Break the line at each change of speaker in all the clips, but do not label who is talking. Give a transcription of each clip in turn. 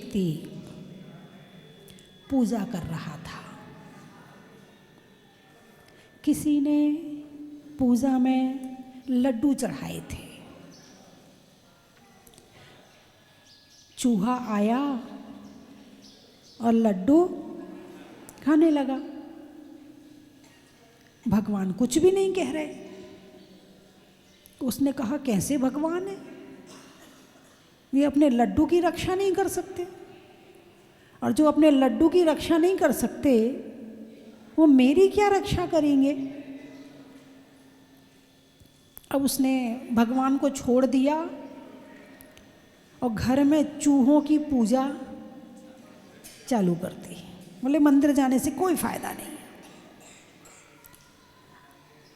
व्यक्ति पूजा कर रहा था। किसी ने पूजा में लड्डू चढ़ाए थे। चूहा आया और लड्डू खाने लगा। भगवान कुछ भी नहीं कह रहे। उसने कहा कैसे भगवान है, ये अपने लड्डू की रक्षा नहीं कर सकते, और जो अपने लड्डू की रक्षा नहीं कर सकते वो मेरी क्या रक्षा करेंगे। अब उसने भगवान को छोड़ दिया और घर में चूहों की पूजा चालू कर दी। बोले मंदिर जाने से कोई फायदा नहीं है।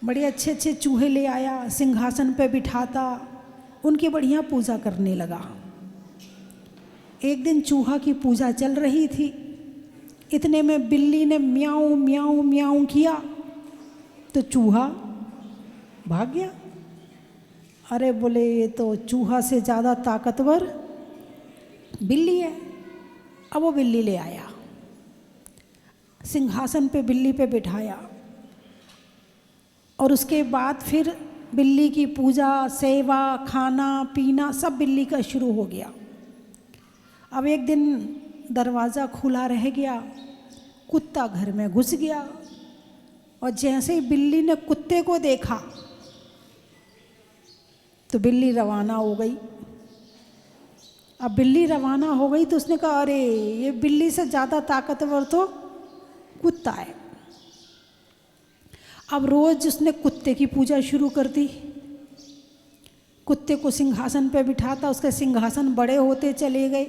बड़े अच्छे अच्छे चूहे ले आया, सिंहासन पे बिठाता, उनकी बढ़िया पूजा करने लगा। एक दिन चूहा की पूजा चल रही थी, इतने में बिल्ली ने म्याऊं म्याऊं म्याऊं किया तो चूहा भाग गया। अरे बोले ये तो चूहा से ज़्यादा ताकतवर बिल्ली है। अब वो बिल्ली ले आया, सिंहासन पे बिल्ली पे बिठाया, और उसके बाद फिर बिल्ली की पूजा, सेवा, खाना पीना सब बिल्ली का शुरू हो गया। अब एक दिन दरवाज़ा खुला रह गया, कुत्ता घर में घुस गया, और जैसे ही बिल्ली ने कुत्ते को देखा तो बिल्ली रवाना हो गई। अब बिल्ली रवाना हो गई तो उसने कहा अरे ये बिल्ली से ज़्यादा ताकतवर तो कुत्ता है। अब रोज़ उसने कुत्ते की पूजा शुरू कर दी। कुत्ते को सिंहासन पे बिठाता, उसके सिंहासन बड़े होते चले गए।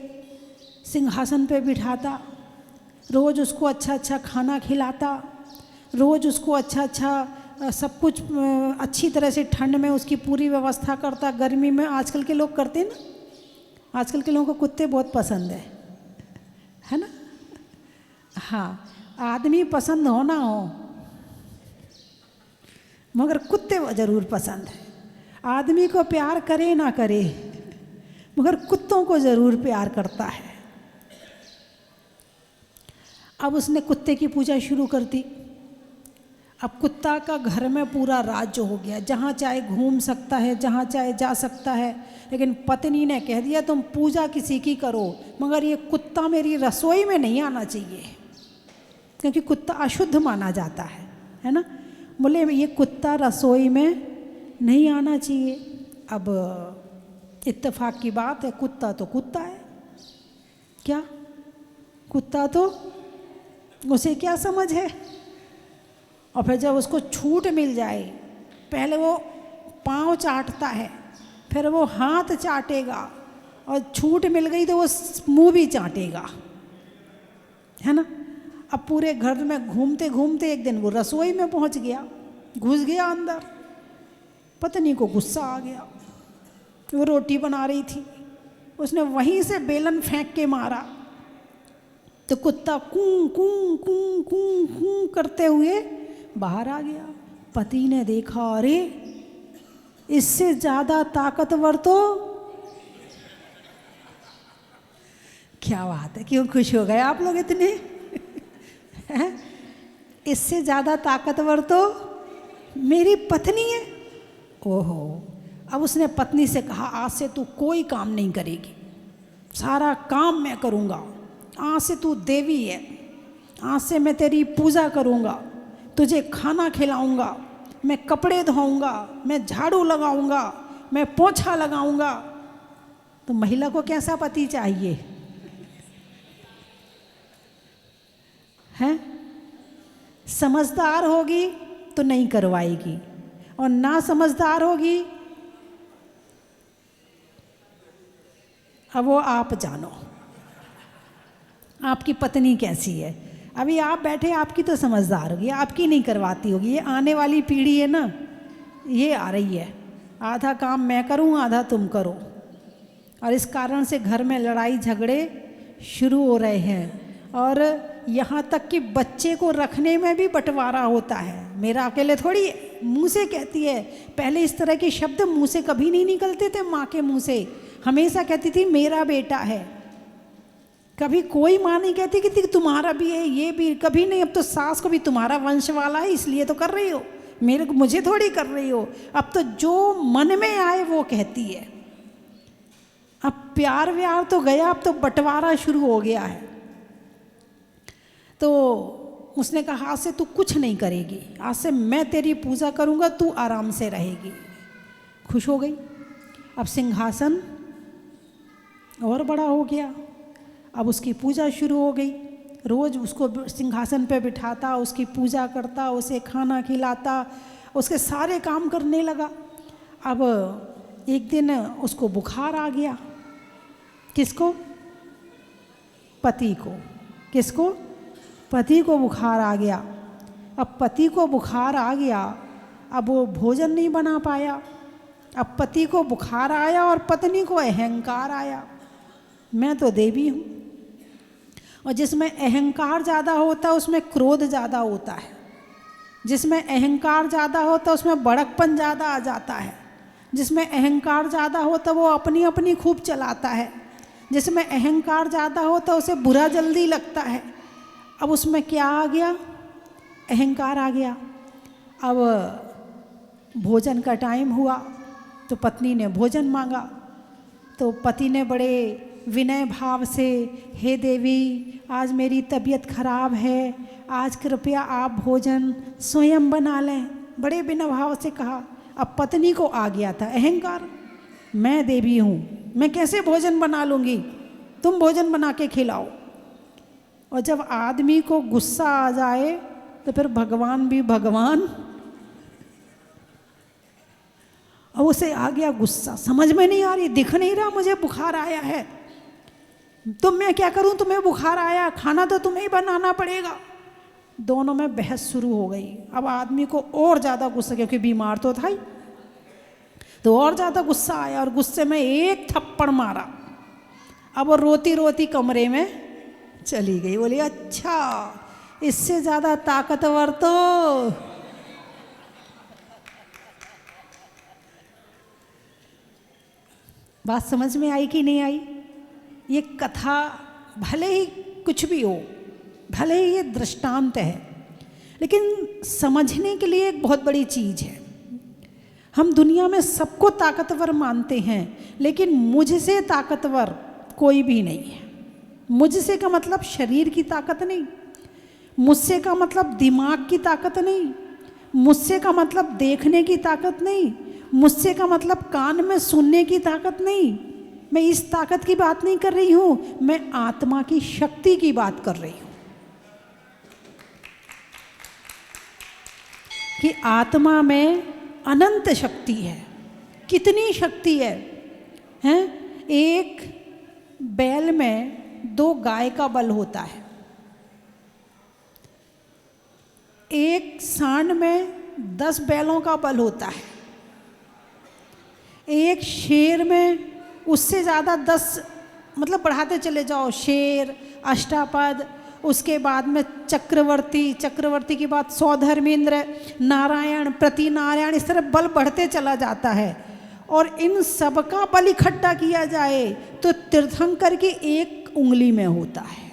सिंहासन पे बिठाता, रोज़ उसको अच्छा अच्छा खाना खिलाता, रोज़ उसको अच्छा अच्छा सब कुछ अच्छी तरह से ठंड में उसकी पूरी व्यवस्था करता। गर्मी में आजकल के लोग करते हैं ना, आजकल के लोगों को कुत्ते बहुत पसंद है ना। हाँ, आदमी पसंद हो ना हो मगर कुत्ते ज़रूर पसंद है। आदमी को प्यार करे ना करे मगर कुत्तों को ज़रूर प्यार करता है। अब उसने कुत्ते की पूजा शुरू कर दी। अब कुत्ता का घर में पूरा राज्य हो गया, जहाँ चाहे घूम सकता है, जहाँ चाहे जा सकता है। लेकिन पत्नी ने कह दिया तुम पूजा किसी की करो मगर ये कुत्ता मेरी रसोई में नहीं आना चाहिए, क्योंकि कुत्ता अशुद्ध माना जाता है ना। बोले ये कुत्ता रसोई में नहीं आना चाहिए। अब इत्तेफाक की बात है, कुत्ता तो कुत्ता है, क्या कुत्ता तो उसे क्या समझ है। और फिर जब उसको छूट मिल जाए, पहले वो पाँव चाटता है, फिर वो हाथ चाटेगा, और छूट मिल गई तो वो मुंह भी चाटेगा, है ना। अब पूरे घर में घूमते घूमते एक दिन वो रसोई में पहुंच गया, घुस गया अंदर। पत्नी को गुस्सा आ गया, वो रोटी बना रही थी, उसने वहीं से बेलन फेंक के मारा तो कुत्ता कूं कूं कूं कूं कूं करते हुए बाहर आ गया। पति ने देखा अरे इससे ज़्यादा ताकतवर तो, क्या बात है, क्यों खुश हो गए आप लोग इतने इससे ज़्यादा ताकतवर तो मेरी पत्नी है। ओहो, अब उसने पत्नी से कहा आज से तू कोई काम नहीं करेगी, सारा काम मैं करूँगा। आज से तू देवी है, आज से मैं तेरी पूजा करूँगा, तुझे खाना खिलाऊँगा, मैं कपड़े धोऊँगा, मैं झाड़ू लगाऊँगा, मैं पोछा लगाऊँगा। तो महिला को कैसा पति चाहिए है? समझदार होगी तो नहीं करवाएगी, और ना समझदार होगी अब वो आप जानो आपकी पत्नी कैसी है। अभी आप बैठे, आपकी तो समझदार होगी, आपकी नहीं करवाती होगी। ये आने वाली पीढ़ी है ना, ये आ रही है, आधा काम मैं करूँ आधा तुम करो, और इस कारण से घर में लड़ाई झगड़े शुरू हो रहे हैं। और यहाँ तक कि बच्चे को रखने में भी बंटवारा होता है। मेरा अकेले थोड़ी, मुँह से कहती है। पहले इस तरह के शब्द मुँह से कभी नहीं निकलते थे, माँ के मुँह से हमेशा कहती थी मेरा बेटा है, कभी कोई माँ नहीं कहती कि तुम्हारा भी है, ये भी, कभी नहीं। अब तो सास को भी तुम्हारा वंश वाला है इसलिए तो कर रही हो, मुझे थोड़ी कर रही हो। अब तो जो मन में आए वो कहती है। अब प्यार व्यार तो गया, अब तो बंटवारा शुरू हो गया है। तो उसने कहा आज से तू कुछ नहीं करेगी, आज से मैं तेरी पूजा करूँगा, तू आराम से रहेगी। खुश हो गई। अब सिंहासन और बड़ा हो गया, अब उसकी पूजा शुरू हो गई। रोज़ उसको सिंहासन पे बिठाता, उसकी पूजा करता, उसे खाना खिलाता, उसके सारे काम करने लगा। अब एक दिन उसको बुखार आ गया। किसको? पति को। किसको? पति को बुखार आ गया। अब पति को बुखार आ गया, अब वो भोजन नहीं बना पाया। अब पति को बुखार आया और पत्नी को अहंकार आया, मैं तो देवी हूँ। और जिसमें अहंकार ज़्यादा होता है उसमें क्रोध ज़्यादा होता है, जिसमें अहंकार ज़्यादा होता है उसमें बड़कपन ज़्यादा आ जाता है, जिसमें अहंकार ज़्यादा होता है वो अपनी अपनी खूब चलाता है, जिसमें अहंकार ज़्यादा होता है उसे बुरा जल्दी लगता है। अब उसमें क्या आ गया? अहंकार आ गया। अब भोजन का टाइम हुआ तो पत्नी ने भोजन मांगा, तो पति ने बड़े विनय भाव से, हे देवी आज मेरी तबीयत खराब है, आज कृपया आप भोजन स्वयं बना लें, बड़े विनय भाव से कहा। अब पत्नी को आ गया था अहंकार, मैं देवी हूँ, मैं कैसे भोजन बना लूँगी, तुम भोजन बना के खिलाओ। और जब आदमी को गुस्सा आ जाए तो फिर भगवान भी भगवान। अब उसे आ गया गुस्सा, समझ में नहीं आ रही, दिख नहीं रहा मुझे बुखार आया है, तो मैं क्या करूं, तुम्हें बुखार आया, खाना तो तुम्हें ही बनाना पड़ेगा। दोनों में बहस शुरू हो गई। अब आदमी को और ज़्यादा गुस्सा, क्योंकि बीमार तो था ही, तो और ज़्यादा गुस्सा आया और गुस्से में एक थप्पड़ मारा। अब वो रोती रोती कमरे में चली गई। बोली अच्छा इससे ज़्यादा ताकतवर तो बात समझ में आई कि नहीं आई? ये कथा भले ही कुछ भी हो, भले ही ये दृष्टांत है, लेकिन समझने के लिए एक बहुत बड़ी चीज़ है। हम दुनिया में सबको ताकतवर मानते हैं, लेकिन मुझसे ताकतवर कोई भी नहीं है। मुझसे का मतलब शरीर की ताकत नहीं, मुझसे का मतलब दिमाग की ताकत नहीं, मुझसे का मतलब देखने की ताकत नहीं, मुझसे का मतलब कान में सुनने की ताकत नहीं। मैं इस ताकत की बात नहीं कर रही हूँ, मैं आत्मा की शक्ति की बात कर रही हूँ कि आत्मा में अनंत शक्ति है। कितनी शक्ति है, हैं? एक बैल में 2 गाय का बल होता है, एक सांड में 10 बैलों का बल होता है, एक शेर में उससे ज़्यादा 10, मतलब बढ़ाते चले जाओ, शेर, अष्टापद, उसके बाद में चक्रवर्ती, चक्रवर्ती के बाद सौधर्मेंद्र, नारायण, प्रतिनारायण, इस तरह बल बढ़ते चला जाता है। और इन सब का बल इकट्ठा किया जाए तो तीर्थंकर की एक उंगली में होता है।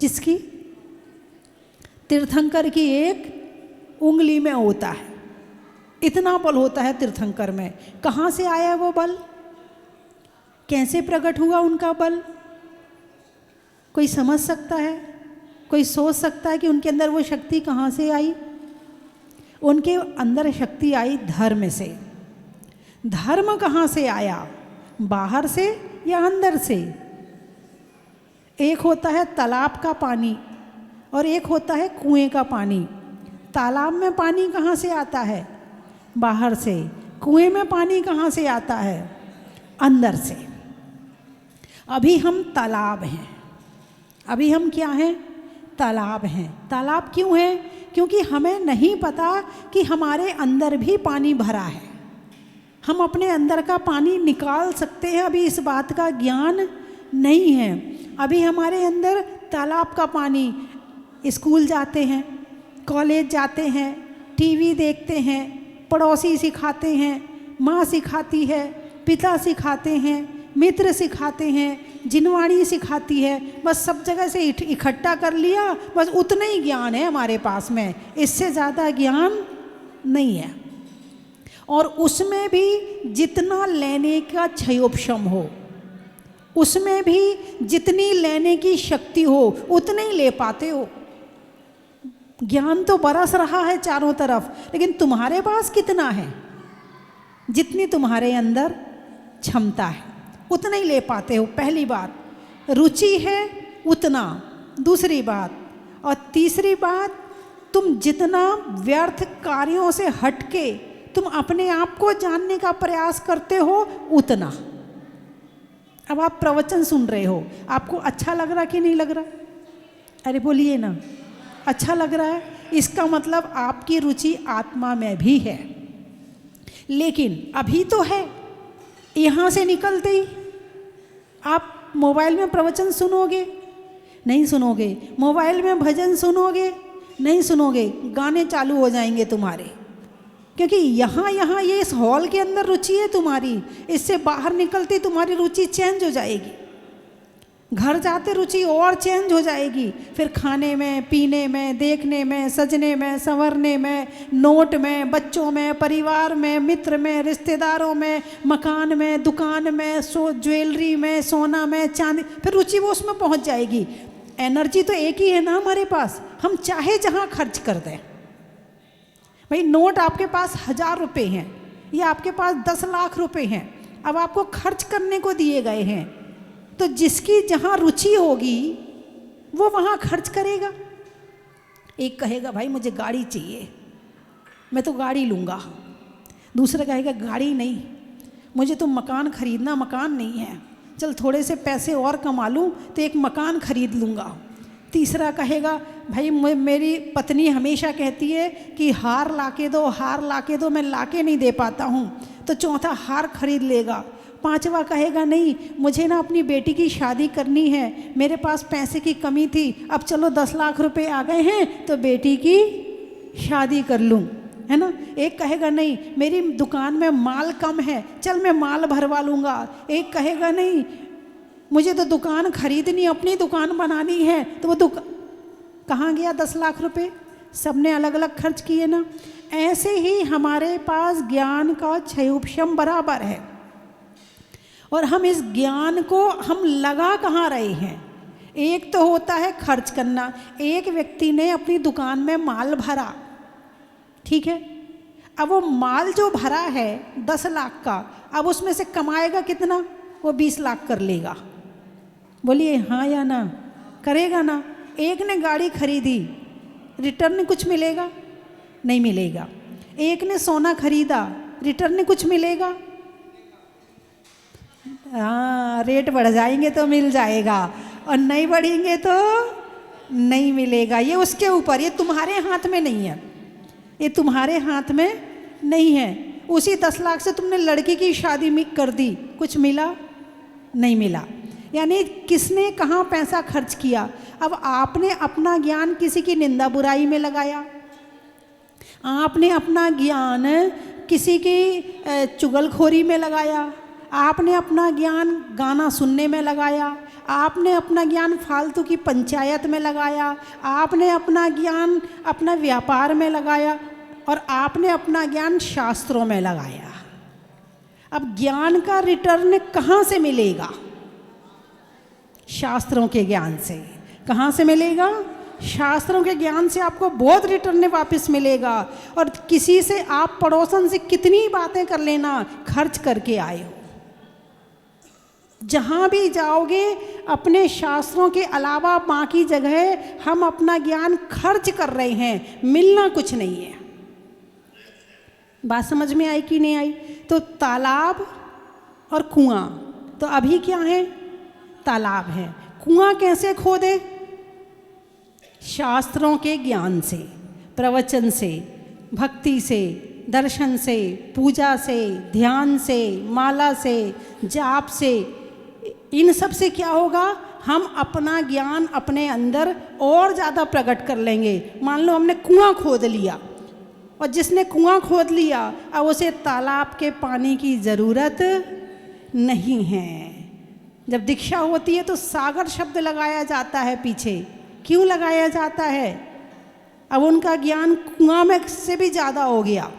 जिसकी? तीर्थंकर की एक उंगली में होता है। इतना बल होता है तीर्थंकर में। कहाँ से आया वो बल? कैसे प्रकट हुआ उनका बल? कोई समझ सकता है? कोई सोच सकता है कि उनके अंदर वो शक्ति कहाँ से आई? उनके अंदर शक्ति आई धर्म से। धर्म कहाँ से आया? बाहर से या अंदर से? एक होता है तालाब का पानी और एक होता है कुएं का पानी। तालाब में पानी कहाँ से आता है? बाहर से। कुएं में पानी कहाँ से आता है? अंदर से। अभी हम तालाब हैं। अभी हम क्या हैं? तालाब हैं। तालाब क्यों है? क्योंकि हमें नहीं पता कि हमारे अंदर भी पानी भरा है। हम अपने अंदर का पानी निकाल सकते हैं, अभी इस बात का ज्ञान नहीं है। अभी हमारे अंदर तालाब का पानी, स्कूल जाते हैं, कॉलेज जाते हैं, टीवी देखते हैं, पड़ोसी सिखाते हैं, माँ सिखाती है, पिता सिखाते हैं, मित्र सिखाते हैं, जिनवाणी सिखाती है, बस सब जगह से इकट्ठा कर लिया, बस उतना ही ज्ञान है हमारे पास में, इससे ज़्यादा ज्ञान नहीं है। और उसमें भी जितना लेने का क्षयोपशम हो, उसमें भी जितनी लेने की शक्ति हो उतने ही ले पाते हो। ज्ञान तो बरस रहा है चारों तरफ, लेकिन तुम्हारे पास कितना है? जितनी तुम्हारे अंदर क्षमता है उतना ही ले पाते हो। पहली बात, रुचि है उतना। दूसरी बात, और तीसरी बात, तुम जितना व्यर्थ कार्यों से हटके तुम अपने आप को जानने का प्रयास करते हो उतना। अब आप प्रवचन सुन रहे हो, आपको अच्छा लग रहा कि नहीं लग रहा? अरे बोलिए ना, अच्छा लग रहा है। इसका मतलब आपकी रुचि आत्मा में भी है। लेकिन अभी तो है, यहाँ से निकलते ही आप मोबाइल में प्रवचन सुनोगे? नहीं सुनोगे। मोबाइल में भजन सुनोगे? नहीं सुनोगे। गाने चालू हो जाएंगे तुम्हारे, क्योंकि यहाँ ये इस हॉल के अंदर रुचि है तुम्हारी। इससे बाहर निकलती तुम्हारी रुचि चेंज हो जाएगी, घर जाते रुचि और चेंज हो जाएगी। फिर खाने में, पीने में, देखने में, सजने में, संवरने में, नोट में, बच्चों में, परिवार में, मित्र में, रिश्तेदारों में, मकान में, दुकान में, ज्वेलरी में, सोना में, चांदी, फिर रुचि वो उसमें पहुंच जाएगी। एनर्जी तो एक ही है ना हमारे पास, हम चाहे जहाँ खर्च कर दें। भाई नोट आपके पास 1000 रुपये हैं या आपके पास 10 लाख रुपए हैं, अब आपको खर्च करने को दिए गए हैं, तो जिसकी जहाँ रुचि होगी वो वहाँ खर्च करेगा। एक कहेगा भाई मुझे गाड़ी चाहिए, मैं तो गाड़ी लूँगा। दूसरा कहेगा गाड़ी नहीं, मुझे तो मकान खरीदना, मकान नहीं है, चल थोड़े से पैसे और कमा लूँ तो एक मकान खरीद लूँगा। तीसरा कहेगा भाई मेरी पत्नी हमेशा कहती है कि हार लाके दो, हार लाके दो, मैं लाके नहीं दे पाता हूँ, तो चौथा हार खरीद लेगा। पांचवा कहेगा नहीं मुझे ना अपनी बेटी की शादी करनी है, मेरे पास पैसे की कमी थी, अब चलो 10 लाख रुपए आ गए हैं तो बेटी की शादी कर लूँ, है ना। एक कहेगा नहीं मेरी दुकान में माल कम है, चल मैं माल भरवा लूँगा। एक कहेगा नहीं मुझे तो दुकान खरीदनी, अपनी दुकान बनानी है, तो वो कहाँ गया 10 लाख रुपए? सबने अलग अलग खर्च किए ना। ऐसे ही हमारे पास ज्ञान का क्षयोपशम बराबर है, और हम इस ज्ञान को हम लगा कहाँ रहे हैं? एक तो होता है खर्च करना। एक व्यक्ति ने अपनी दुकान में माल भरा, ठीक है, अब वो माल जो भरा है 10 लाख का, अब उसमें से कमाएगा कितना? वो 20 लाख कर लेगा। बोलिए हाँ या ना? करेगा ना। एक ने गाड़ी खरीदी, रिटर्न कुछ मिलेगा? नहीं मिलेगा। एक ने सोना खरीदा, रिटर्न कुछ मिलेगा? हाँ, रेट बढ़ जाएंगे तो मिल जाएगा, और नहीं बढ़ेंगे तो नहीं मिलेगा। ये उसके ऊपर, ये तुम्हारे हाथ में नहीं है, ये तुम्हारे हाथ में नहीं है। उसी 10 लाख से तुमने लड़की की शादी कर दी, कुछ मिला? नहीं मिला। यानी किसने कहाँ पैसा खर्च किया? अब आपने अपना ज्ञान किसी की निंदा बुराई में लगाया, आपने अपना ज्ञान किसी की चुगलखोरी में लगाया, आपने अपना ज्ञान गाना सुनने में लगाया, आपने अपना ज्ञान फालतू की पंचायत में लगाया, आपने अपना ज्ञान अपना व्यापार में लगाया, और आपने अपना ज्ञान शास्त्रों में लगाया। अब ज्ञान का रिटर्न कहाँ से मिलेगा? शास्त्रों के ज्ञान से। कहाँ से मिलेगा? शास्त्रों के ज्ञान से आपको बहुत रिटर्न वापस मिलेगा। और किसी से आप पड़ोसन से कितनी बातें कर लेना, खर्च करके आए हो। जहाँ भी जाओगे अपने शास्त्रों के अलावा बाकी जगह हम अपना ज्ञान खर्च कर रहे हैं, मिलना कुछ नहीं है। बात समझ में आई कि नहीं आई? तो तालाब और कुआं, तो अभी क्या है? तालाब है। कुआं कैसे खोदे? शास्त्रों के ज्ञान से, प्रवचन से, भक्ति से, दर्शन से, पूजा से, ध्यान से, माला से, जाप से। इन सब से क्या होगा? हम अपना ज्ञान अपने अंदर और ज़्यादा प्रकट कर लेंगे। मान लो हमने कुआं खोद लिया, और जिसने कुआं खोद लिया अब उसे तालाब के पानी की ज़रूरत नहीं है। जब दीक्षा होती है तो सागर शब्द लगाया जाता है पीछे। क्यों लगाया जाता है? अब उनका ज्ञान कुआं में से भी ज़्यादा हो गया,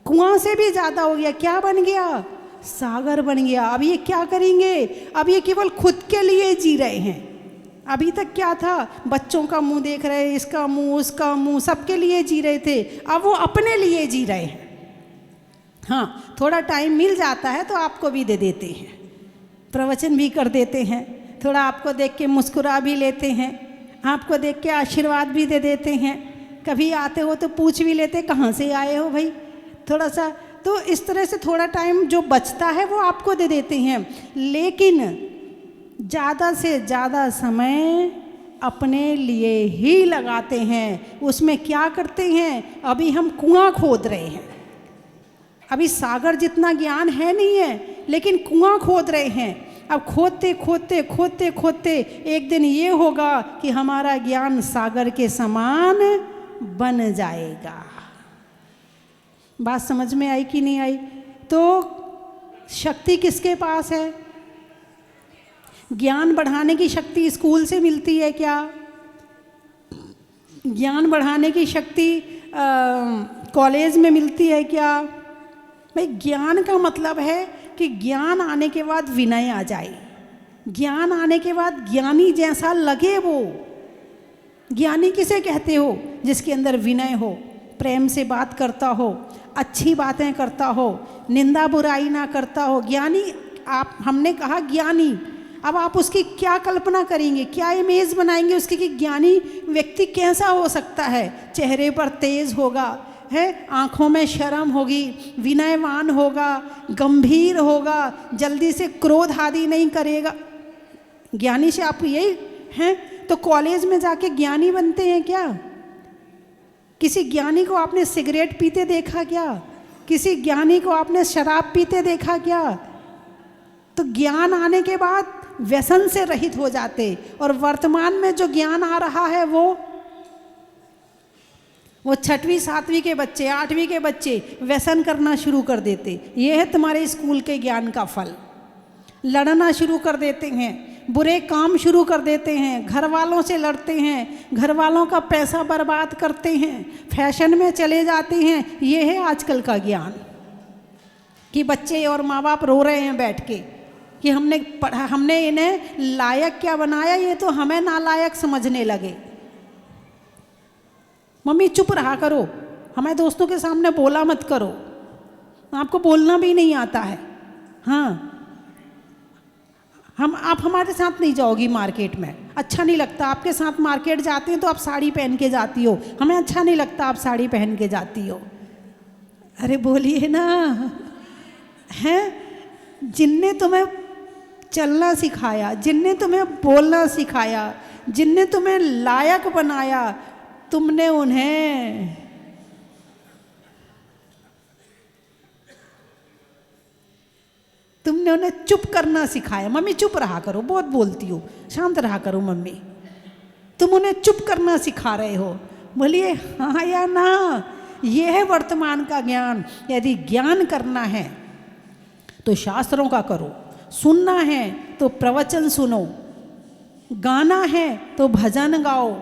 कुआं से भी ज़्यादा हो गया। क्या बन गया? सागर बन गया। अब ये क्या करेंगे? अब ये केवल खुद के लिए जी रहे हैं। अभी तक क्या था? बच्चों का मुंह देख रहे, इसका मुंह, उसका मुंह, सबके लिए जी रहे थे। अब वो अपने लिए जी रहे हैं। हाँ, थोड़ा टाइम मिल जाता है तो आपको भी दे देते हैं, प्रवचन भी कर देते हैं, थोड़ा आपको देख के मुस्कुरा भी लेते हैं, आपको देख के आशीर्वाद भी दे देते हैं। कभी आते हो तो पूछ भी लेते कहाँ से आए हो भाई, थोड़ा सा। तो इस तरह से थोड़ा टाइम जो बचता है वो आपको दे देते हैं। लेकिन ज़्यादा से ज़्यादा समय अपने लिए ही लगाते हैं। उसमें क्या करते हैं? अभी हम कुआं खोद रहे हैं। अभी सागर जितना ज्ञान है नहीं है, लेकिन कुआं खोद रहे हैं। अब खोदते खोदते खोदते खोदते एक दिन ये होगा कि हमारा ज्ञान सागर के समान बन जाएगा। बात समझ में आई कि नहीं आई? तो शक्ति किसके पास है? ज्ञान बढ़ाने की शक्ति स्कूल से मिलती है क्या? ज्ञान बढ़ाने की शक्ति कॉलेज में मिलती है क्या? भाई ज्ञान का मतलब है कि ज्ञान आने के बाद विनय आ जाए, ज्ञान आने के बाद ज्ञानी जैसा लगे वो। ज्ञानी किसे कहते हो? जिसके अंदर विनय हो, प्रेम से बात करता हो, अच्छी बातें करता हो, निंदा बुराई ना करता हो। ज्ञानी आप, हमने कहा ज्ञानी। अब आप उसकी क्या कल्पना करेंगे, क्या इमेज बनाएंगे उसकी कि ज्ञानी व्यक्ति कैसा हो सकता है? चेहरे पर तेज होगा, है, आँखों में शर्म होगी, विनयवान होगा, गंभीर होगा, जल्दी से क्रोध आदि नहीं करेगा। ज्ञानी से आप यही हैं? तो कॉलेज में जाके ज्ञानी बनते हैं क्या? किसी ज्ञानी को आपने सिगरेट पीते देखा क्या? किसी ज्ञानी को आपने शराब पीते देखा क्या? तो ज्ञान आने के बाद व्यसन से रहित हो जाते। और वर्तमान में जो ज्ञान आ रहा है वो 6वीं 7वीं के बच्चे, 8वीं के बच्चे व्यसन करना शुरू कर देते। ये है तुम्हारे स्कूल के ज्ञान का फल। लड़ना शुरू कर देते हैं, बुरे काम शुरू कर देते हैं, घर वालों से लड़ते हैं, घर वालों का पैसा बर्बाद करते हैं, फैशन में चले जाते हैं। ये है आजकल का ज्ञान कि बच्चे और माँ बाप रो रहे हैं बैठ के कि हमने पढ़ा, हमने इन्हें लायक क्या बनाया, ये तो हमें नालायक समझने लगे। मम्मी चुप रहा करो, हमारे दोस्तों के सामने बोला मत करो, आपको बोलना भी नहीं आता है। हाँ, आप हमारे साथ नहीं जाओगी मार्केट में, अच्छा नहीं लगता। आपके साथ मार्केट जाते हैं तो आप साड़ी पहन के जाती हो, हमें अच्छा नहीं लगता आप साड़ी पहन के जाती हो। अरे बोलिए ना, हैं? जिनने तुम्हें चलना सिखाया, जिनने तुम्हें बोलना सिखाया, जिनने तुम्हें लायक बनाया, तुमने उन्हें चुप करना सिखाया। मम्मी चुप रहा करो, बहुत बोलती हो, शांत रहा करो मम्मी। तुम उन्हें चुप करना सिखा रहे हो। बोलिए हाँ या ना? ये है वर्तमान का ज्ञान। यदि ज्ञान करना है तो शास्त्रों का करो, सुनना है तो प्रवचन सुनो, गाना है तो भजन गाओ,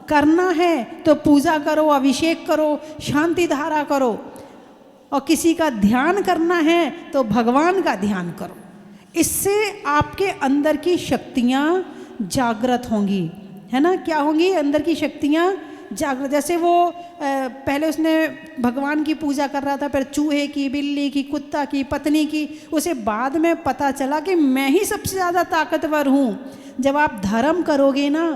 करना है तो पूजा करो, अभिषेक करो, शांति धारा करो, और किसी का ध्यान करना है तो भगवान का ध्यान करो। इससे आपके अंदर की शक्तियाँ जागृत होंगी, है ना? क्या होंगी? अंदर की शक्तियाँ जागृत। जैसे वो पहले उसने भगवान की पूजा कर रहा था, फिर चूहे की, बिल्ली की, कुत्ता की, पत्नी की, उसे बाद में पता चला कि मैं ही सबसे ज़्यादा ताकतवर हूँ। जब आप धर्म करोगे ना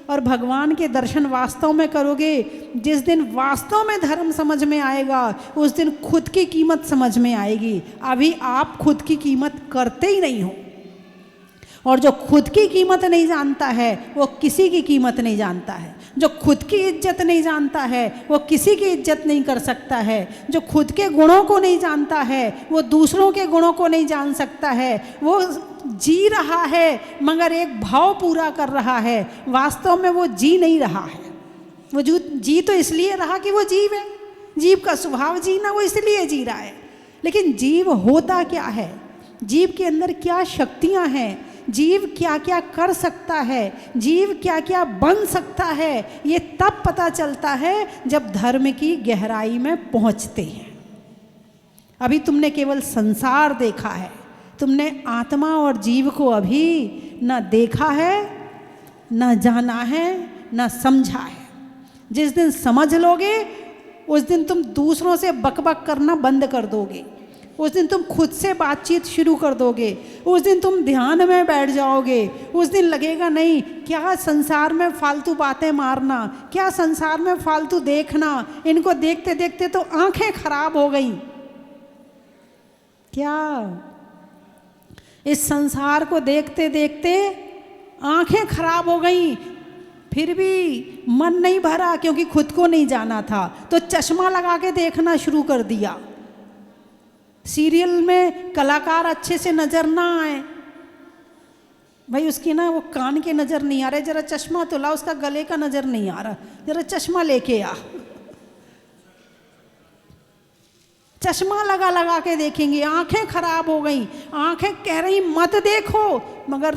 और भगवान के दर्शन वास्तव में करोगे, जिस दिन वास्तव में धर्म समझ में आएगा उस दिन खुद की कीमत समझ में आएगी। अभी आप खुद की कीमत करते ही नहीं हो, और जो खुद की कीमत नहीं जानता है वो किसी की कीमत नहीं जानता है। जो खुद की इज्जत नहीं जानता है वो किसी की इज्जत नहीं कर सकता है। जो खुद के गुणों को नहीं जानता है वो दूसरों के गुणों को नहीं जान सकता है। वो जी रहा है मगर एक भाव पूरा कर रहा है, वास्तव में वो जी नहीं रहा है। वो जी तो इसलिए रहा कि वो जीव है, जीव का स्वभाव जीना, वो इसलिए जी रहा है। लेकिन जीव होता क्या है? जीव के अंदर क्या शक्तियाँ हैं? जीव क्या क्या कर सकता है, जीव क्या क्या बन सकता है, ये तब पता चलता है जब धर्म की गहराई में पहुंचते हैं। अभी तुमने केवल संसार देखा है, तुमने आत्मा और जीव को अभी न देखा है, न जाना है, न समझा है। जिस दिन समझ लोगे उस दिन तुम दूसरों से बकबक करना बंद कर दोगे, उस दिन तुम खुद से बातचीत शुरू कर दोगे, उस दिन तुम ध्यान में बैठ जाओगे। उस दिन लगेगा नहीं क्या संसार में फालतू बातें मारना, क्या संसार में फालतू देखना, इनको देखते देखते तो आंखें खराब हो गई। क्या इस संसार को देखते देखते आंखें खराब हो गई, फिर भी मन नहीं भरा क्योंकि खुद को नहीं जाना था, तो चश्मा लगा के देखना शुरू कर दिया। सीरियल में कलाकार अच्छे से नजर ना आए, भाई उसकी ना वो कान के नजर नहीं आ रहे, जरा चश्मा तो ला, उसका गले का नजर नहीं आ रहा, जरा चश्मा लेके आ। चश्मा लगा लगा के देखेंगे, आंखें खराब हो गई। आंखें कह रही मत देखो, मगर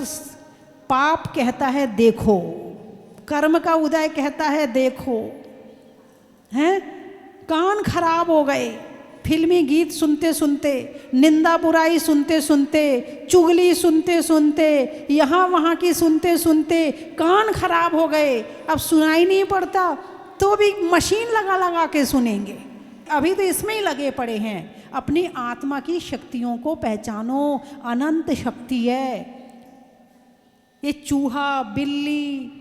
पाप कहता है देखो, कर्म का उदय कहता है देखो, हैं? कान खराब हो गए, फिल्मी गीत सुनते सुनते, निंदा बुराई सुनते सुनते, चुगली सुनते सुनते, यहाँ वहाँ की सुनते सुनते कान खराब हो गए। अब सुनाई नहीं पड़ता तो भी मशीन लगा लगा के सुनेंगे। अभी तो इसमें ही लगे पड़े हैं। अपनी आत्मा की शक्तियों को पहचानो, अनंत शक्ति है। ये चूहा, बिल्ली,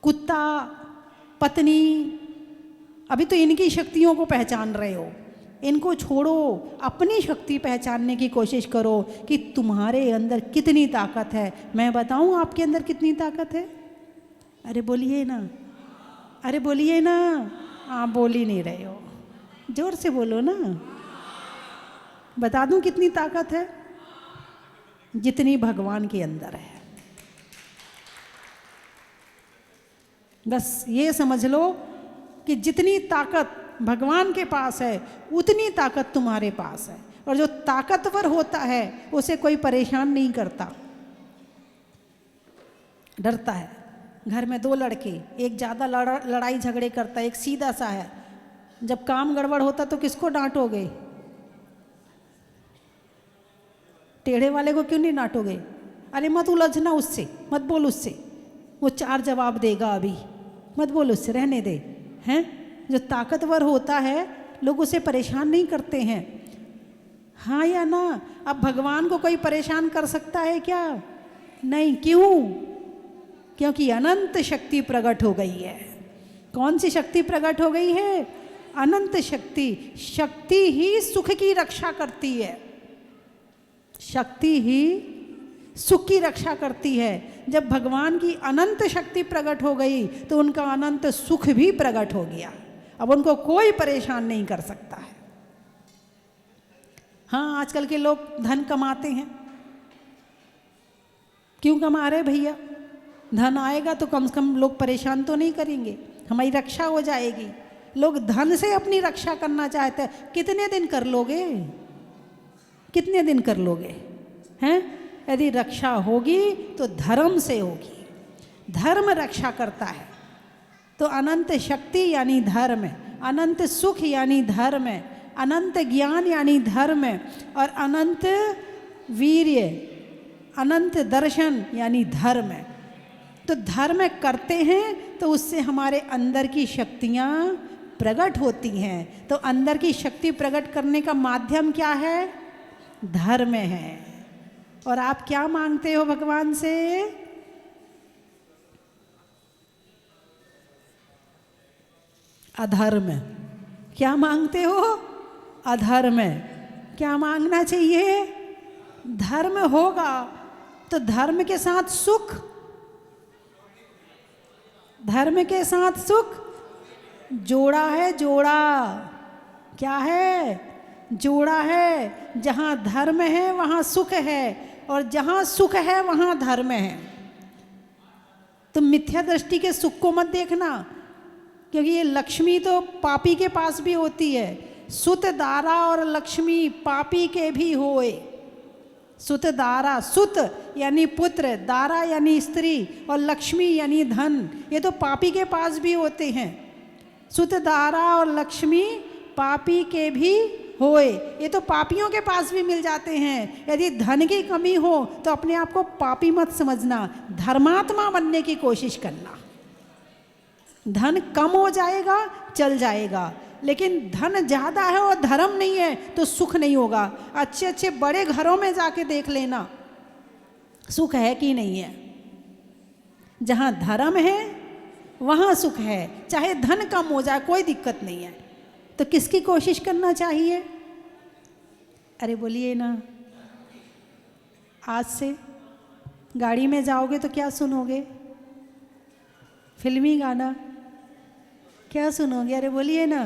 कुत्ता, पत्नी, अभी तो इनकी शक्तियों को पहचान रहे हो, इनको छोड़ो, अपनी शक्ति पहचानने की कोशिश करो कि तुम्हारे अंदर कितनी ताकत है। मैं बताऊं आपके अंदर कितनी ताकत है? अरे बोलिए ना, अरे बोलिए ना, आप बोल ही नहीं रहे हो, जोर से बोलो ना। बता दूं कितनी ताकत है? जितनी भगवान के अंदर है। बस ये समझ लो कि जितनी ताकत भगवान के पास है उतनी ताकत तुम्हारे पास है। और जो ताकतवर होता है उसे कोई परेशान नहीं करता, डरता है। घर में दो लड़के, एक ज़्यादा लड़ाई झगड़े करता है, एक सीधा सा है, जब काम गड़बड़ होता तो किसको डांटोगे? टेढ़े वाले को क्यों नहीं डांटोगे? अरे मत उलझना उससे, मत बोल उससे, वो चार जवाब देगा अभी, मत बोल उससे, रहने दे। हैं? जो ताकतवर होता है लोग उसे परेशान नहीं करते हैं। हाँ या ना? अब भगवान को कोई परेशान कर सकता है क्या? नहीं। क्यों? क्योंकि अनंत शक्ति प्रकट हो गई है। कौन सी शक्ति प्रकट हो गई है? अनंत शक्ति। शक्ति ही सुख की रक्षा करती है, शक्ति ही सुख की रक्षा करती है। जब भगवान की अनंत शक्ति प्रकट हो गई तो उनका अनंत सुख भी प्रकट हो गया। अब उनको कोई परेशान नहीं कर सकता है। हाँ, आजकल के लोग धन कमाते हैं। क्यों कमा रहे भैया? धन आएगा तो कम से कम लोग परेशान तो नहीं करेंगे, हमारी रक्षा हो जाएगी। लोग धन से अपनी रक्षा करना चाहते हैं। कितने दिन कर लोगे? कितने दिन कर लोगे? हैं? यदि रक्षा होगी तो धर्म से होगी। धर्म रक्षा करता है। तो अनंत शक्ति यानी धर्म, अनंत सुख यानी धर्म, अनंत ज्ञान यानी धर्म, और अनंत वीर्य, अनंत दर्शन यानी धर्म। तो धर्म करते हैं तो उससे हमारे अंदर की शक्तियाँ प्रकट होती हैं। तो अंदर की शक्ति प्रकट करने का माध्यम क्या है? धर्म है। और आप क्या मांगते हो भगवान से? अधर्म। क्या मांगते हो? अधर्म। क्या मांगना चाहिए? धर्म होगा तो धर्म के साथ सुख, धर्म के साथ सुख जोड़ा है। जोड़ा क्या है? जोड़ा है। जहाँ धर्म है वहाँ सुख है, और जहाँ सुख है वहाँ धर्म है। तो मिथ्या दृष्टि के सुख को मत देखना, क्योंकि ये लक्ष्मी तो पापी के पास भी होती है। सुत दारा और लक्ष्मी पापी के भी होए। सुत दारा, सुत यानी पुत्र, दारा यानी स्त्री, और लक्ष्मी यानी धन। ये तो पापी के पास भी होते हैं। सुत दारा और लक्ष्मी पापी के भी होए, ये तो पापियों के पास भी मिल जाते हैं। यदि धन की कमी हो तो अपने आप को पापी मत समझना, धर्मात्मा बनने की कोशिश करना। धन कम हो जाएगा चल जाएगा, लेकिन धन ज़्यादा है और धर्म नहीं है तो सुख नहीं होगा। अच्छे अच्छे बड़े घरों में जाके देख लेना सुख है कि नहीं है। जहाँ धर्म है वहाँ सुख है, चाहे धन कम हो जाए कोई दिक्कत नहीं है। तो किसकी कोशिश करना चाहिए? अरे बोलिए ना। आज से गाड़ी में जाओगे तो क्या सुनोगे? फिल्मी गाना क्या सुनोगे? अरे बोलिए ना,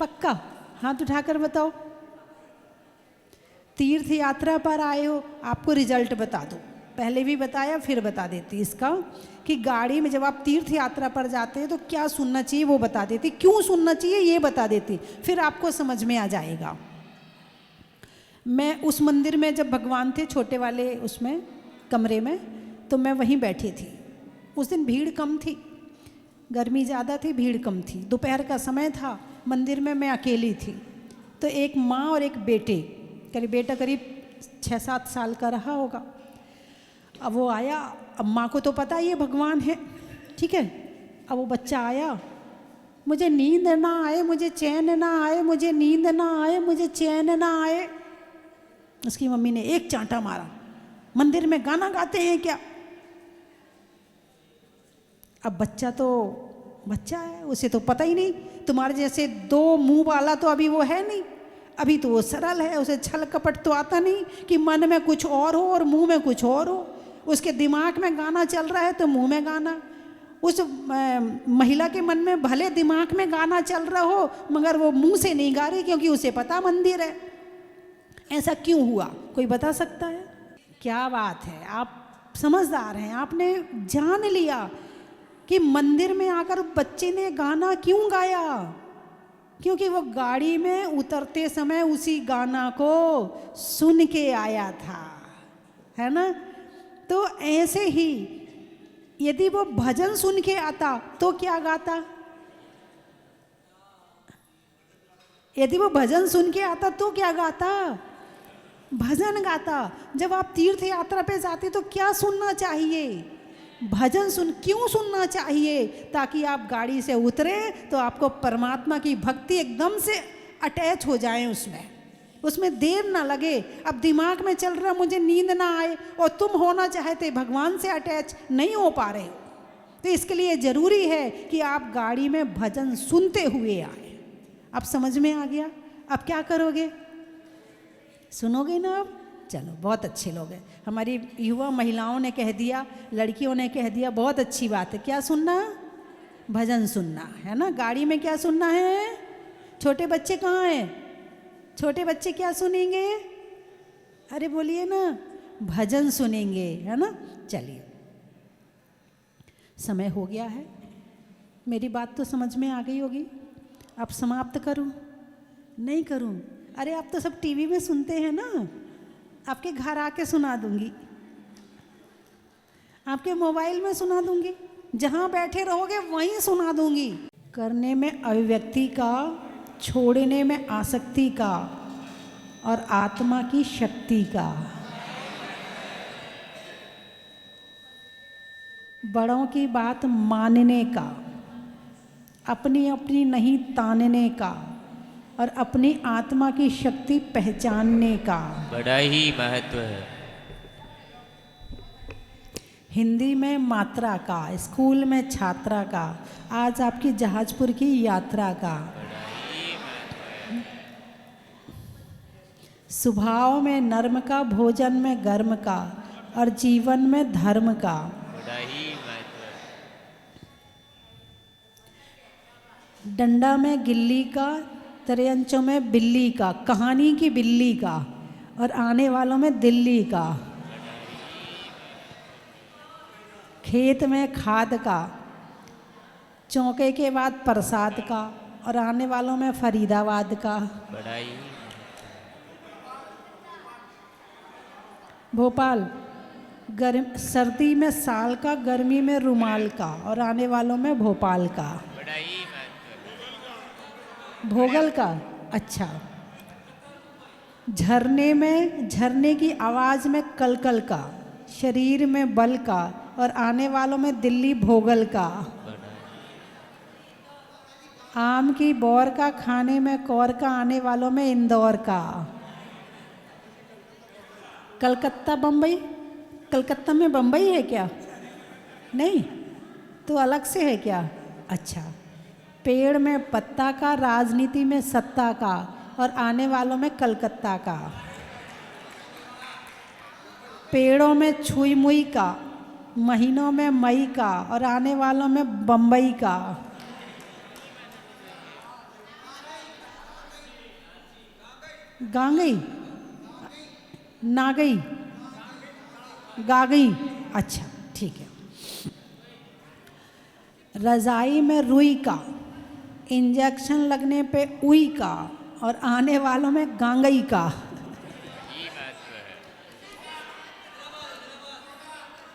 पक्का हाथ उठाकर बताओ। तीर्थ यात्रा पर आए हो, आपको रिजल्ट बता दो, पहले भी बताया फिर बता देती इसका, कि गाड़ी में जब आप तीर्थ यात्रा पर जाते हैं तो क्या सुनना चाहिए वो बता देती, क्यों सुनना चाहिए ये बता देती, फिर आपको समझ में आ जाएगा। मैं उस मंदिर में जब भगवान थे छोटे वाले उसमें कमरे में, तो मैं वहीं बैठी थी। उस दिन भीड़ कम थी, गर्मी ज़्यादा थी, भीड़ कम थी, दोपहर का समय था, मंदिर में मैं अकेली थी। तो एक माँ और एक बेटे, बेटा करीब 6-7 साल का रहा होगा। अब वो आया, अब माँ को तो पता ही है भगवान है, ठीक है। अब वो बच्चा आया, मुझे नींद ना आए, मुझे चैन ना आए, मुझे नींद ना आए, मुझे चैन ना आए। उसकी मम्मी ने एक चांटा मारा, मंदिर में गाना गाते हैं क्या? अब बच्चा तो बच्चा है, उसे तो पता ही नहीं। तुम्हारे जैसे 2 मुंह वाला तो अभी वो है नहीं, अभी तो वो सरल है, उसे छल कपट तो आता नहीं कि मन में कुछ और हो और मुंह में कुछ और हो। उसके दिमाग में गाना चल रहा है तो मुंह में गाना, उस महिला के मन में भले दिमाग में गाना चल रहा हो मगर वो मुंह से नहीं गा रही, क्योंकि उसे पता मंदिर है। ऐसा क्यों हुआ? कोई बता सकता है? क्या बात है, आप समझदार हैं, आपने जान लिया कि मंदिर में आकर बच्चे ने गाना क्यों गाया, क्योंकि वो गाड़ी में उतरते समय उसी गाना को सुन के आया था, है ना। तो ऐसे ही यदि वो भजन सुन के आता तो क्या गाता? यदि वो भजन सुन के आता तो क्या गाता? भजन गाता। जब आप तीर्थ यात्रा पे जाते तो क्या सुनना चाहिए? भजन क्यों सुनना चाहिए? ताकि आप गाड़ी से उतरे तो आपको परमात्मा की भक्ति एकदम से अटैच हो जाए, उसमें देर ना लगे। अब दिमाग में चल रहा मुझे नींद ना आए, और तुम होना चाहते भगवान से अटैच नहीं हो पा रहे, तो इसके लिए ज़रूरी है कि आप गाड़ी में भजन सुनते हुए आए। अब समझ में आ गया? अब क्या करोगे? सुनोगे ना? अब चलो, बहुत अच्छे लोग हैं। हमारी युवा महिलाओं ने कह दिया, लड़कियों ने कह दिया, बहुत अच्छी बात है। क्या सुनना? भजन सुनना है ना। गाड़ी में क्या सुनना है? छोटे बच्चे कहाँ हैं? छोटे बच्चे क्या सुनेंगे? अरे बोलिए ना, भजन सुनेंगे, है ना। चलिए, समय हो गया है, मेरी बात तो समझ में आ गई होगी। अब समाप्त करूं? नहीं करूं? अरे आप तो सब टीवी में सुनते हैं ना, आपके घर आके सुना दूंगी, आपके मोबाइल में सुना दूंगी, जहाँ बैठे रहोगे वहीं सुना दूंगी। करने में अभिव्यक्ति का, छोड़ने में आसक्ति का, और आत्मा की शक्ति का, बड़ों की बात मानने का, अपनी अपनी नहीं तानने का, और अपनी आत्मा की शक्ति पहचानने का
बड़ा ही महत्व है।
हिंदी में मात्रा का, स्कूल में छात्रा का, आज आपकी जहाजपुर की यात्रा का, स्वभाव में नर्म का, भोजन में गर्म का, और जीवन में धर्म का।
बड़ा ही महत्व है।
डंडा में गिल्ली का, त्रयंचों में बिल्ली का, कहानी की बिल्ली का, और आने वालों में दिल्ली का। खेत में खाद का, चौके के बाद प्रसाद का, और आने वालों में फरीदाबाद का।
बड़ा ही
भोपाल सर्दी में साल का, गर्मी में रुमाल का, और आने वालों में भोपाल का।
बड़ा ही महत्व है।
भोगल का, अच्छा। झरने में, झरने की आवाज़ में कलकल का, शरीर में बल का, और आने वालों में दिल्ली भोगल का। आम की बौर का, खाने में कौर का, आने वालों में इंदौर का। कलकत्ता बम्बई, कलकत्ता में बम्बई है क्या? नहीं, तो अलग से है क्या? अच्छा। पेड़ में पत्ता का, राजनीति में सत्ता का, और आने वालों में कलकत्ता का। पेड़ों में छुई मुई का, महीनों में मई का, और आने वालों में बम्बई का। गांगई, नागई, गागई, अच्छा ठीक है। रजाई में रुई का, इंजेक्शन लगने पे उई का, और आने वालों में गांगई का।
ही महत्व है।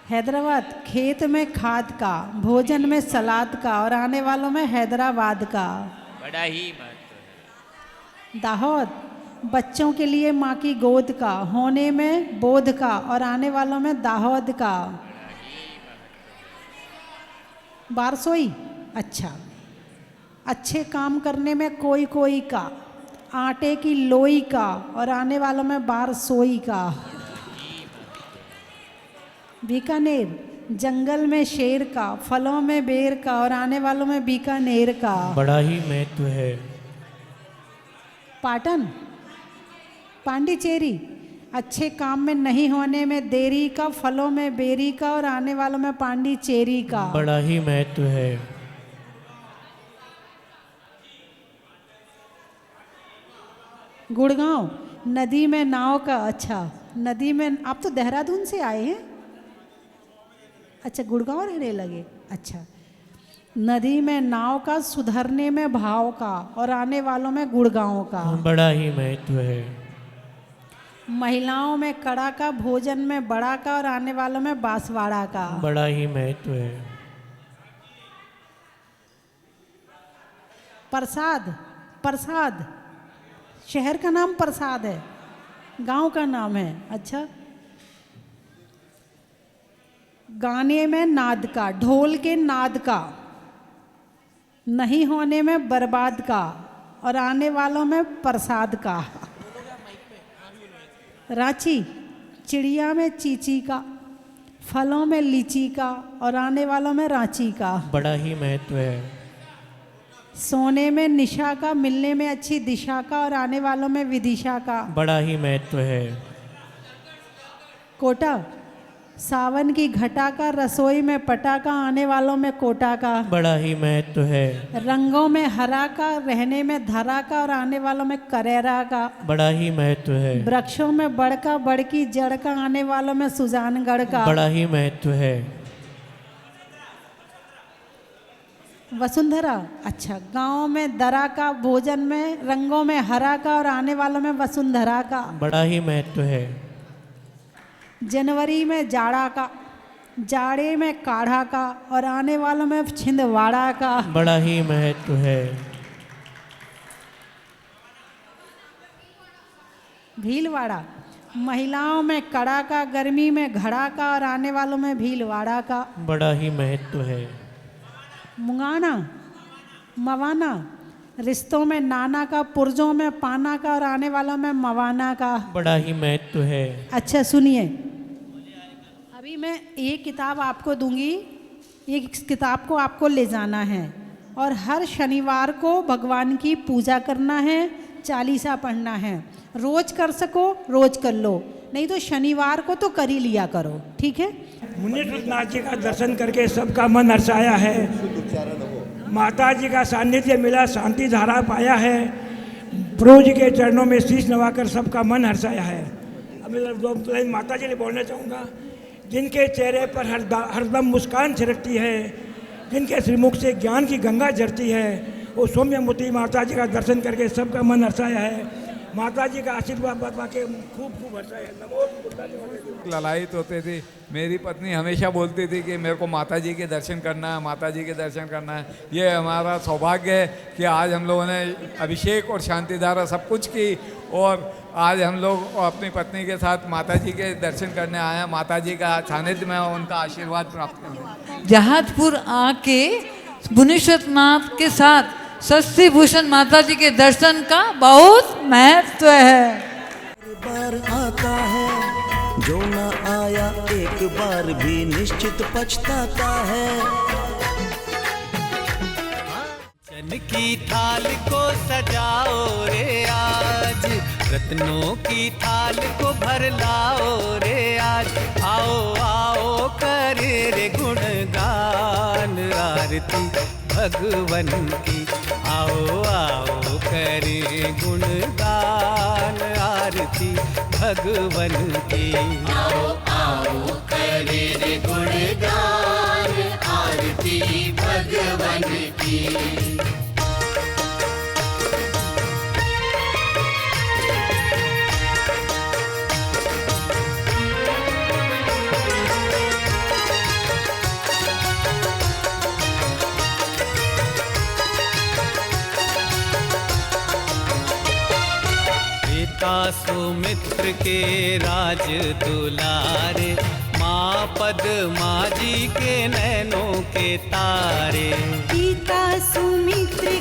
हैदराबाद खेत में खाद का, भोजन में सलाद का, और आने वालों में हैदराबाद का।
बड़ा ही महत्व है।
दाहोद बच्चों के लिए माँ की गोद का, होने में बोध का, और आने वालों में दाहोद का। बारसोई, अच्छा। अच्छे काम करने में कोई कोई का, आटे की लोई का, और आने वालों में बारसोई का। बीकानेर जंगल में शेर का, फलों में बेर का, और आने वालों में बीकानेर का।
बड़ा ही महत्व है।
पाटन पांडिचेरी अच्छे काम में नहीं होने में देरी का, फलों में बेरी का, और आने वालों में पांडिचेरी का।
बड़ा ही महत्व है।
गुड़गांव नदी में नाव का, अच्छा। नदी में, आप तो देहरादून से आए हैं? अच्छा, गुड़गांव रहने लगे, अच्छा। नदी में नाव का, सुधरने में भाव का, और आने वालों में गुड़गांव का।
बड़ा ही महत्व है।
महिलाओं में कड़ा का, भोजन में बड़ा का, और आने वालों में बांसवाड़ा का।
बड़ा ही महत्व है।
प्रसाद, प्रसाद शहर का नाम प्रसाद है, गांव का नाम है, अच्छा। गाने में नाद का, ढोल के नाद का, नहीं होने में बर्बाद का, और आने वालों में प्रसाद का। रांची चिड़िया में चीची का, फलों में लीची का, और आने वालों में रांची का।
बड़ा ही महत्व है।
सोने में निशा का, मिलने में अच्छी दिशा का, और आने वालों में विदिशा का।
बड़ा ही महत्व है।
कोटा सावन की घटा का, रसोई में पटा का, आने वालों में कोटा का।
बड़ा ही महत्व है।
रंगों में हरा का, रहने में धरा का, और आने वालों में करेरा का।
बड़ा ही महत्व है।
वृक्षों में बड़ का, बड़ की जड़ का, आने वालों में सुजानगढ़ का।
बड़ा ही महत्व है।
वसुंधरा, अच्छा। गांव में दरा का, भोजन में रंगों में हरा का, और आने वालों में वसुंधरा का।
बड़ा ही महत्व है।
जनवरी में जाड़ा का, जाड़े में काढ़ा का, और आने वालों में छिंदवाड़ा का।
बड़ा ही महत्व है।
भीलवाड़ा महिलाओं में कड़ा का, गर्मी में घड़ा का, और आने वालों में भीलवाड़ा का।
बड़ा ही महत्व है।
मुंगाना मवाना रिश्तों में नाना का, पुर्जों में पाना का, और आने वालों में मवाना का।
बड़ा ही महत्व है।
अच्छा सुनिए, अभी मैं ये किताब आपको दूंगी, ये किताब को आपको ले जाना है, और हर शनिवार को भगवान की पूजा करना है, चालीसा पढ़ना है। रोज कर सको रोज कर लो, नहीं तो शनिवार को तो कर ही लिया करो, ठीक है।
मुनीनाथ जी का दर्शन करके सबका मन हर्षाया है। माता जी का सानिध्य मिला, शांति धारा पाया है। प्रभु जी के चरणों में शीश नवाकर सबका मन हर्षाया है। अब मैं दो लाइन माता जी ने बोलना चाहूँगा। जिनके चेहरे पर हरदम मुस्कान छिड़कती है, जिनके श्रीमुख से ज्ञान की गंगा झरती है, वो सौम्यमूर्ति माता जी का दर्शन करके सबका मन हर्षाया है। माता जी का आशीर्वाद बाबा के खूब खूब बरसाए। नमो बुद्धाय।
ललायित होते थे। मेरी पत्नी हमेशा बोलती थी कि मेरे को माता जी के दर्शन करना है, माता जी के दर्शन करना है। ये हमारा सौभाग्य है कि आज हम लोगों ने अभिषेक और शांति धारा सब कुछ की और आज हम लोग अपनी पत्नी के साथ माता जी के दर्शन करने आए हैं। माता जी का सानिध्य में उनका आशीर्वाद प्राप्त करने।
जहाजपुर आके मुनीश्वरनाथ के साथ शशि भूषण माता जी के दर्शन का बहुत महत्व है।
बार आता है जो न आया एक बार भी निश्चित पछताता है।
चन की थाल को सजाओ रे आज, रत्नों की थाल को भर लाओ रे आज। आओ आओ करे रे गुणगान आरती भगवन की। आओ आओ करे गुणगान आरती भगवन की। आओ आओ करे रे गुणगान आरती भगवन की। सुमित्र के राज दुलारे, माँ पद्मा जी के नैनों के तारे।
पिता सुमित्र